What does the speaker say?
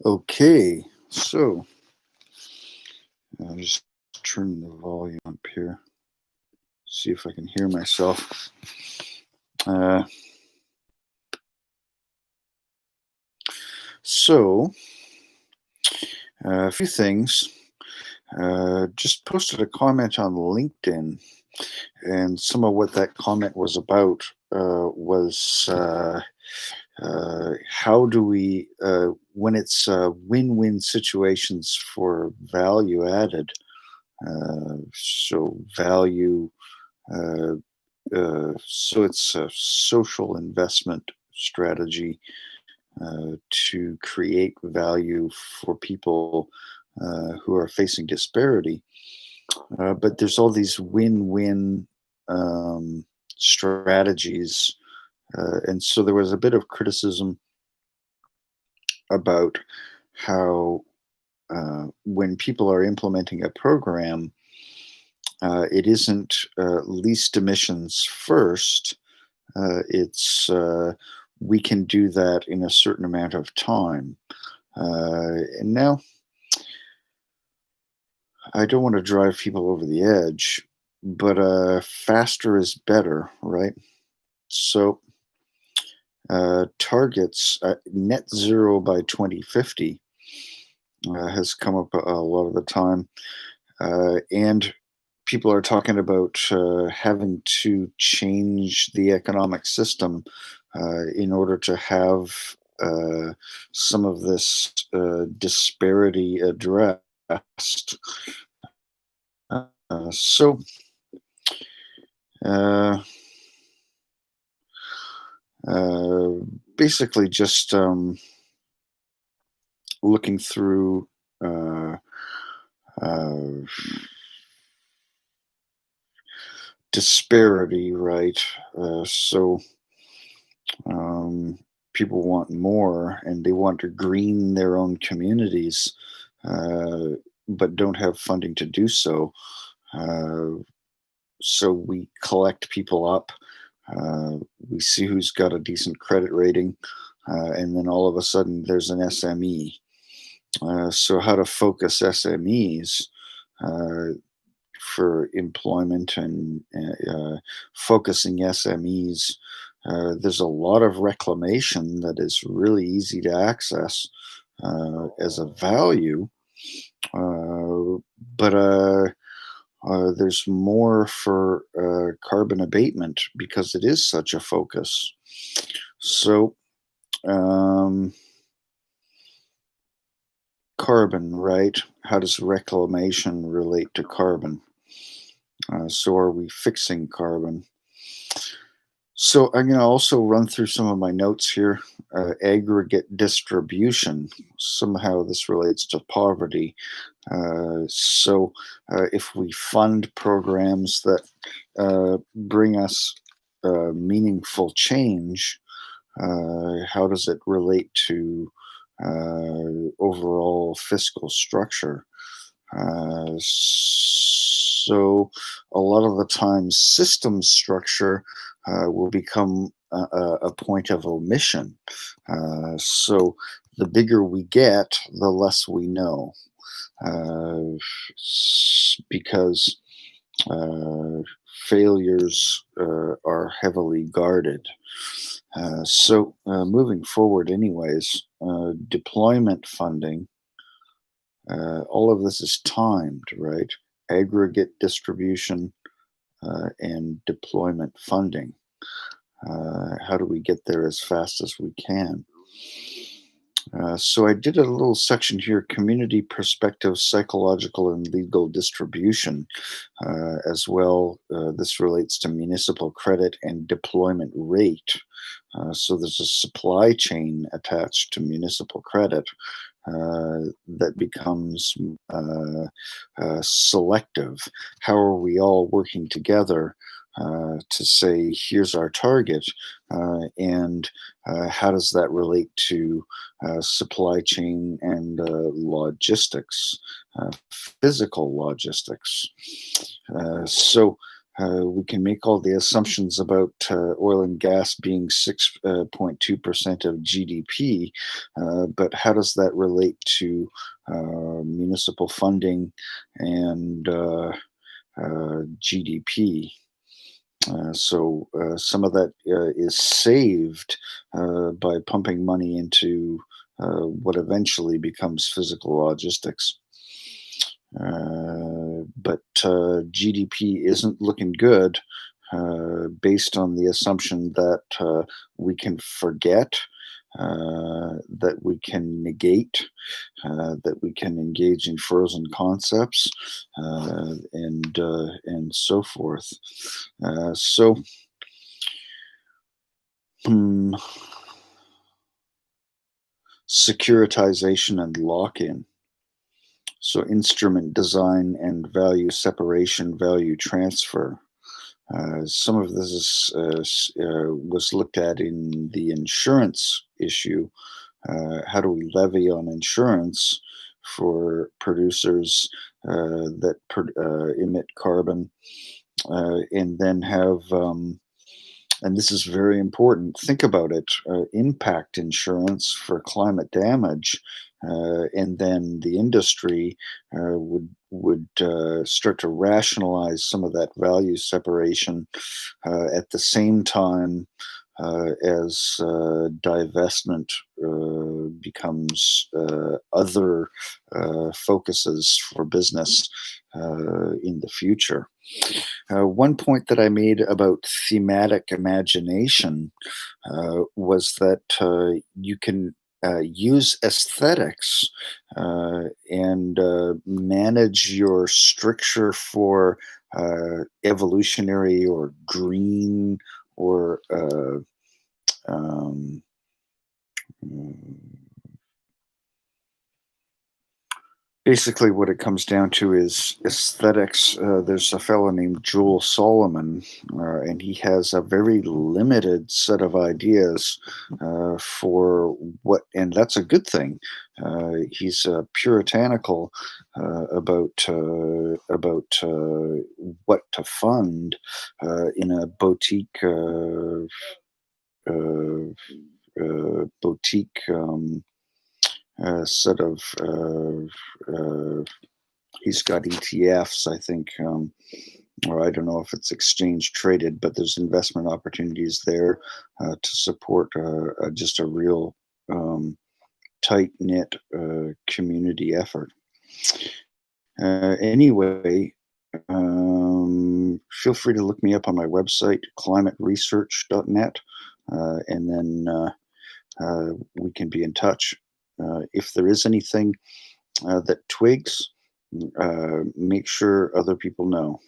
Okay, so I'll just turn the volume up here, see if I can hear myself. Uh, so, a few things. Just posted a comment on LinkedIn, and some of what that comment was about was how do we, when it's win win situations for value added, so value. Uh, so it's a social investment strategy to create value for people who are facing disparity. But there's all these win-win strategies, and so there was a bit of criticism about how when people are implementing a program, it isn't least emissions first. It's we can do that in a certain amount of time. And now I don't want to drive people over the edge, but faster is better, right? So targets net zero by 2050 has come up a lot of the time, and people are talking about having to change the economic system in order to have some of this disparity addressed. So, uh, uh, basically, just looking through uh, uh, disparity, right? So, um, people want more and they want to green their own communities, uh, but don't have funding to do so. Uh, so we collect people up. Uh, we see who's got a decent credit rating, and then all of a sudden there's an SME. So how to focus SMEs uh, for employment and focusing SMEs. There's a lot of reclamation that is really easy to access as a value, uh, but there's more for carbon abatement because it is such a focus. So, um, carbon, right? How does reclamation relate to carbon? So, are we fixing carbon? So, I'm going to also run through some of my notes here. Aggregate distribution. Somehow this relates to poverty. If we fund programs that bring us meaningful change, how does it relate to overall fiscal structure? So, a lot of the time, system structure will become a point of omission. So, the bigger we get, the less we know, uh, because uh, failures are heavily guarded. Moving forward, anyways, deployment funding, all of this is timed, right? Aggregate distribution and deployment funding. How do we get there as fast as we can? So I did a little section here, community perspective, psychological and legal distribution as well. This relates to municipal credit and deployment rate. So there's a supply chain attached to municipal credit that becomes selective. How are we all working together to say, here's our target, and how does that relate to supply chain and logistics, physical logistics? So We can make all the assumptions about oil and gas being 6.2% of GDP, but how does that relate to municipal funding and GDP? So some of that is saved by pumping money into what eventually becomes physical logistics. But GDP isn't looking good based on the assumption that we can forget, that we can negate, that we can engage in frozen concepts, and so forth. So, hmm, securitization and lock-in. So, instrument design and value separation, value transfer. Some of this was looked at in the insurance issue. How do we levy on insurance for producers that emit carbon, and then have and this is very important. Think about it: impact insurance for climate damage, and then the industry would start to rationalize some of that value separation at the same time as divestment becomes other focuses for business in the future. One point that I made about thematic imagination was that you can use aesthetics and manage your stricture for evolutionary or green or um, mm, basically, what it comes down to is aesthetics. There's a fellow named Joel Solomon, and he has a very limited set of ideas for what, and that's a good thing. He's puritanical about what to fund in a boutique. Set of he's got ETFs, I think, or I don't know if it's exchange traded, but there's investment opportunities there to support just a real tight knit community effort. Anyway, feel free to look me up on my website, climateresearch.net, and then we can be in touch. If there is anything that twigs, make sure other people know.